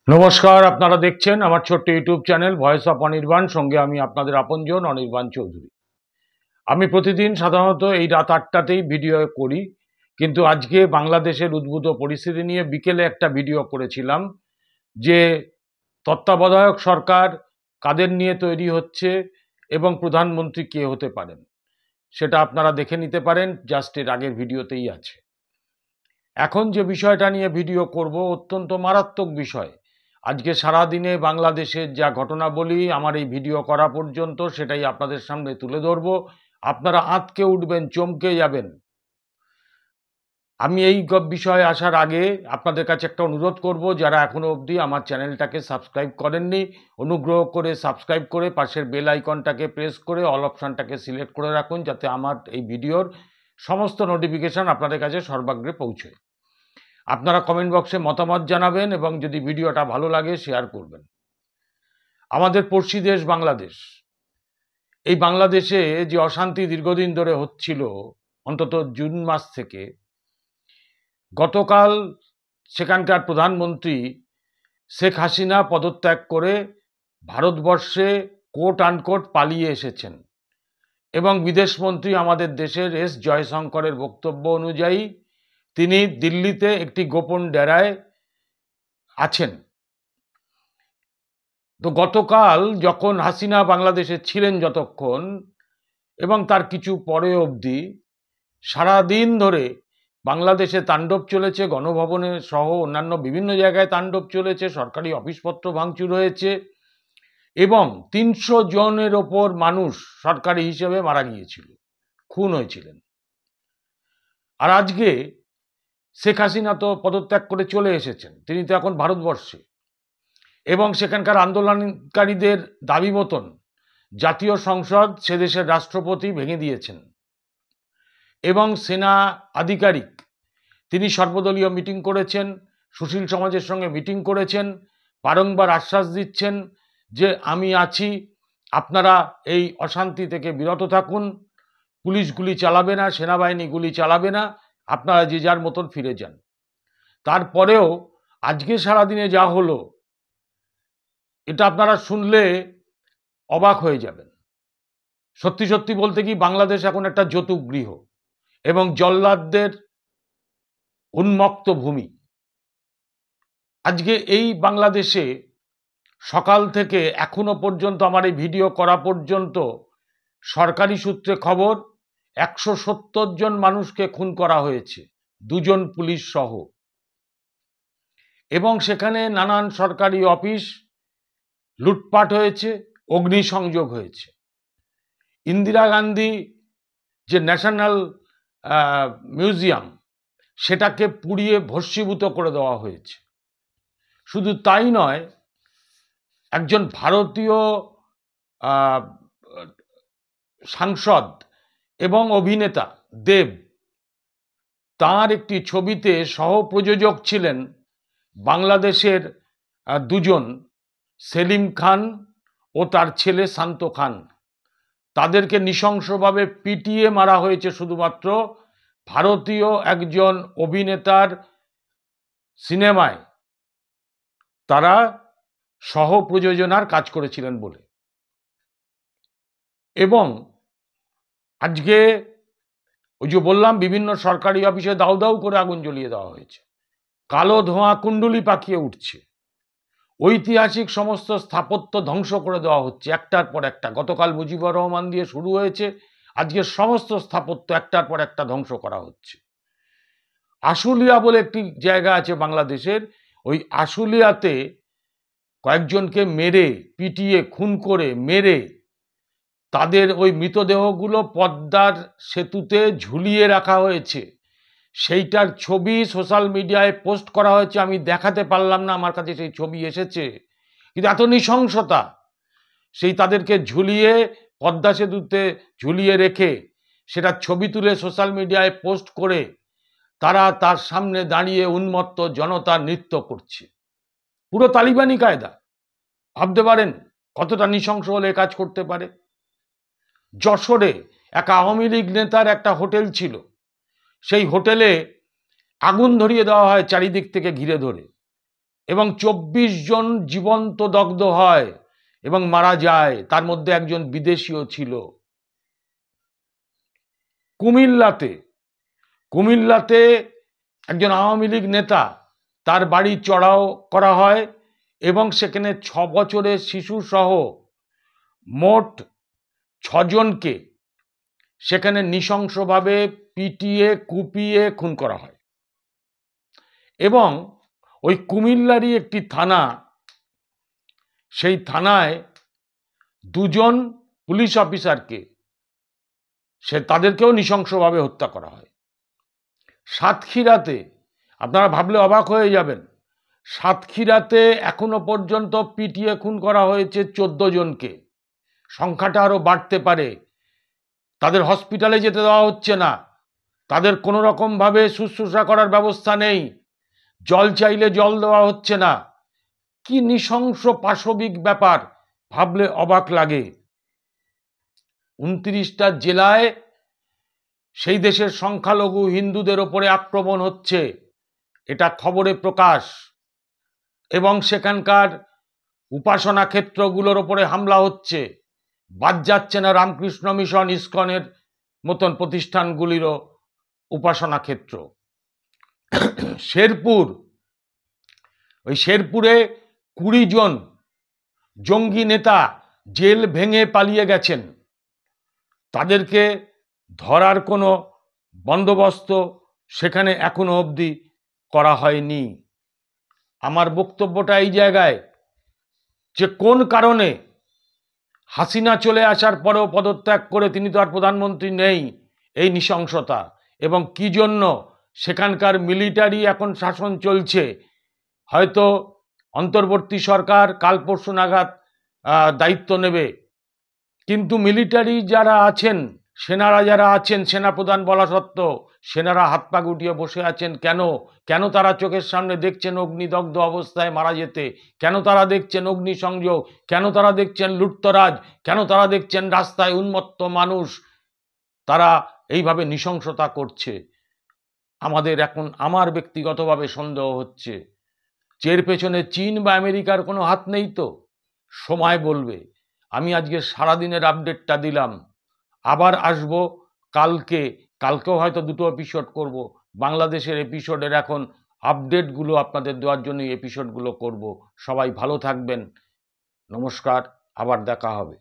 নমস্কার, আপনারা দেখছেন আমার ছোট্ট YouTube channel voice of Anirban. সঙ্গে আমি আপনাদের আপনজন অনির্বাণ চৌধুরী। আমি প্রতিদিন সাধারণত এই রাত 8টাতেই ভিডিও করি, কিন্তু আজকে বাংলাদেশের উদ্ভূত পরিস্থিতি নিয়ে বিকেলে একটা ভিডিও করেছিলাম যে তত্ত্বাবধায়ক সরকার কাদের নিয়ে তৈরি হচ্ছে এবং প্রধানমন্ত্রী কে হতে পারেন, সেটা আপনারা দেখে নিতে পারেন, জাস্ট এর আগের ভিডিওতেই আছে। এখন যে বিষয়টা নিয়ে ভিডিও করব অত্যন্ত মারাত্মক বিষয়। আজকে সারাদিনে বাংলাদেশের যা ঘটনাবলী আমার এই ভিডিও করা পর্যন্ত সেটাই আপনাদের সামনে তুলে ধরব। আপনারা আঁতকে উঠবেন, চমকে যাবেন। আমি এই বিষয়ে আসার আগে আপনাদের কাছে একটা অনুরোধ করব, যারা এখনো অবধি আমার চ্যানেলটাকে সাবস্ক্রাইব করেননি, অনুগ্রহ করে সাবস্ক্রাইব করে পাশের বেল আইকনটাকে প্রেস করে অল অপশানটাকে সিলেক্ট করে রাখুন, যাতে আমার এই ভিডিওর সমস্ত নোটিফিকেশান আপনাদের কাছে সর্বাগ্রে পৌঁছয়। আপনারা কমেন্ট বক্সে মতামত জানাবেন এবং যদি ভিডিওটা ভালো লাগে শেয়ার করবেন। আমাদের পড়শি দেশ বাংলাদেশ, এই বাংলাদেশে যে অশান্তি দীর্ঘদিন ধরে হচ্ছিল, অন্তত জুন মাস থেকে, গতকাল সেখানকার প্রধানমন্ত্রী শেখ হাসিনা পদত্যাগ করে ভারতবর্ষে কোট আনকোট পালিয়ে এসেছেন এবং বিদেশমন্ত্রী আমাদের দেশের এস জয়শঙ্করের বক্তব্য অনুযায়ী তিনি দিল্লিতে একটি গোপন ডেরায় আছেন। তো গতকাল যখন হাসিনা বাংলাদেশে ছিলেন যতক্ষণ এবং তার কিছু পরে অবধি সারাদিন ধরে বাংলাদেশে তাণ্ডব চলেছে, গণভবনে সহ অন্যান্য বিভিন্ন জায়গায় তাণ্ডব চলেছে, সরকারি অফিসপত্র ভাঙচুর হয়েছে এবং ৩০০ জনের ওপর মানুষ সরকারি হিসেবে মারা গিয়েছিল, খুন হয়েছিলেন। আর আজকে শেখ হাসিনা তো পদত্যাগ করে চলে এসেছেন, তিনি তো এখন ভারতবর্ষে, এবং সেখানকার আন্দোলনকারীদের দাবি মতন জাতীয় সংসদ সে দেশের রাষ্ট্রপতি ভেঙে দিয়েছেন এবং সেনা আধিকারিক তিনি সর্বদলীয় মিটিং করেছেন, সুশীল সমাজের সঙ্গে মিটিং করেছেন, বারংবার আশ্বাস দিচ্ছেন যে আমি আছি, আপনারা এই অশান্তি থেকে বিরত থাকুন, পুলিশ গুলি চালাবে না, সেনাবাহিনী গুলি চালাবে না, আপনারা যে যার মতন ফিরে যান। তারপরেও আজকে সারাদিনে যা হলো এটা আপনারা শুনলে অবাক হয়ে যাবেন। সত্যি সত্যি বলতে কি, বাংলাদেশ এখন একটা যৌতুক গৃহ এবং জল্লাদদের উন্মুক্ত ভূমি। আজকে এই বাংলাদেশে সকাল থেকে এখনো পর্যন্ত, আমার এই ভিডিও করা পর্যন্ত, সরকারি সূত্রে খবর ১৭০ জন মানুষকে খুন করা হয়েছে, ২ জন পুলিশ সহ, এবং সেখানে নানান সরকারি অফিস লুটপাট হয়েছে, অগ্নিসংযোগ হয়েছে। ইন্দিরা গান্ধী যে ন্যাশনাল মিউজিয়াম সেটাকে পুড়িয়ে ভস্মীভূত করে দেওয়া হয়েছে। শুধু তাই নয়, একজন ভারতীয় সাংসদ এবং অভিনেতা দেব, তার একটি ছবিতে সহপ্রযোজক ছিলেন বাংলাদেশের ২ জন, সেলিম খান ও তার ছেলে শান্ত খান। তাদেরকে নৃশংসভাবে পিটিয়ে মারা হয়েছে শুধুমাত্র ভারতীয় একজন অভিনেতার সিনেমায় তারা সহ প্রযোজনার কাজ করেছিলেন বলে। এবং আজকে ওই যে বললাম, বিভিন্ন সরকারি অফিসে দাউ দাউ করে আগুন জ্বলিয়ে দেওয়া হয়েছে, কালো ধোঁয়া কুণ্ডুলি পাকিয়ে উঠছে, ঐতিহাসিক সমস্ত স্থাপত্য ধ্বংস করে দেওয়া হচ্ছে একটার পর একটা। গতকাল মুজিবুর রহমান দিয়ে শুরু হয়েছে, আজকে সমস্ত স্থাপত্য একটার পর একটা ধ্বংস করা হচ্ছে। আশুলিয়া বলে একটি জায়গা আছে বাংলাদেশের, ওই আশুলিয়াতে কয়েকজনকে মেরে, পিটিয়ে, খুন করে, মেরে তাদের ওই মৃতদেহগুলো পদ্মার সেতুতে ঝুলিয়ে রাখা হয়েছে। সেইটার ছবি সোশ্যাল মিডিয়ায় পোস্ট করা হয়েছে, আমি দেখাতে পারলাম না, আমার কাছে সেই ছবি এসেছে। কিন্তু এত নৃশংসতা, সেই তাদেরকে ঝুলিয়ে, পদ্মা সেতুতে ঝুলিয়ে রেখে সেটা ছবি তুলে সোশ্যাল মিডিয়ায় পোস্ট করে তারা তার সামনে দাঁড়িয়ে উন্মত্ত জনতা নৃত্য করছে, পুরো তালিবানি কায়দা। ভাবতে পারেন কতটা নৃশংস হলে কাজ করতে পারে। যশোরে এক আওয়ামী লীগ নেতার একটা হোটেল ছিল, সেই হোটেলে আগুন ধরিয়ে দেওয়া হয় চারিদিক থেকে ঘিরে ধরে, এবং 24 জন জীবন্ত দগ্ধ হয় এবং মারা যায়, তার মধ্যে একজন বিদেশিও ছিল। কুমিল্লাতে একজন আওয়ামী লীগ নেতা, তার বাড়ি চড়াও করা হয় এবং সেখানে 6 বছরের শিশু সহ মোট 6 জনকে সেখানে নৃশংসভাবে পিটিয়ে কুপিয়ে খুন করা হয়। এবং ওই কুমিল্লারই একটি থানা, সেই থানায় 2 জন পুলিশ অফিসারকে তাদেরকেও নৃশংসভাবে হত্যা করা হয়। সাতক্ষীরাতে, আপনারা ভাবলে অবাক হয়ে যাবেন, সাতক্ষীরাতে এখনো পর্যন্ত পিটিয়ে খুন করা হয়েছে 14 জনকে। সংখ্যাটা আরো বাড়তে পারে। তাদের হসপিটালে যেতে দেওয়া হচ্ছে না, তাদের কোনো রকম ভাবে শুশ্রূষা করার ব্যবস্থা নেই, জল চাইলে জল দেওয়া হচ্ছে না। কি নৃশংস পাশবিক ব্যাপার, ভাবলে অবাক লাগে। 29টা জেলায় সেই দেশের সংখ্যালঘু হিন্দুদের ওপরে আক্রমণ হচ্ছে, এটা খবরে প্রকাশ। এবং সেখানকার উপাসনা ক্ষেত্রগুলোর ওপরে হামলা হচ্ছে। বাদ যাচ্ছে না রামকৃষ্ণ মিশন, ইসকনের মতন প্রতিষ্ঠানগুলিরও উপাসনা ক্ষেত্র। শেরপুরে 20 জন জঙ্গি নেতা জেল ভেঙে পালিয়ে গেছেন, তাদেরকে ধরার কোনো বন্দোবস্ত সেখানে এখনো অবধি করা হয়নি। আমার বক্তব্যটা এই জায়গায় যে কোন কারণে হাসিনা চলে আসার পরেও পদত্যাগ করে, তিনি তো আর প্রধানমন্ত্রী নেই, এই নৃশংসতা, এবং কি জন্য সেখানকার মিলিটারি এখন শাসন চলছে। হয়তো অন্তর্বর্তী সরকার কাল পরশু নাগাদ দায়িত্ব নেবে, কিন্তু মিলিটারি যারা আছেন, সেনারা যারা আছেন, সেনাপ্রধান বলা সত্ত্বেও সেনারা হাত পা গুটিয়ে বসে আছেন। কেন তারা চোখের সামনে দেখছেন অগ্নিদগ্ধ অবস্থায় মারা যেতে? কেন তারা দেখছেন অগ্নিসংযোগ? কেন তারা দেখছেন লুটতরাজ? কেন তারা দেখছেন রাস্তায় উন্মত্ত মানুষ? তারা এইভাবে নৃশংসতা করছে। আমার ব্যক্তিগতভাবে সন্দেহ হচ্ছে যে এর পেছনে চীন বা আমেরিকার কোনো হাত নেই। তো সময় বলবে। আমি আজকে সারাদিনের আপডেটটা দিলাম, আবার আসবো কালকেও হয়তো 2টো এপিসোড করব। বাংলাদেশের এপিসোডের এখন আপডেটগুলো আপনাদের দেওয়ার জন্য এপিসোডগুলো করব। সবাই ভালো থাকবেন, নমস্কার, আবার দেখা হবে।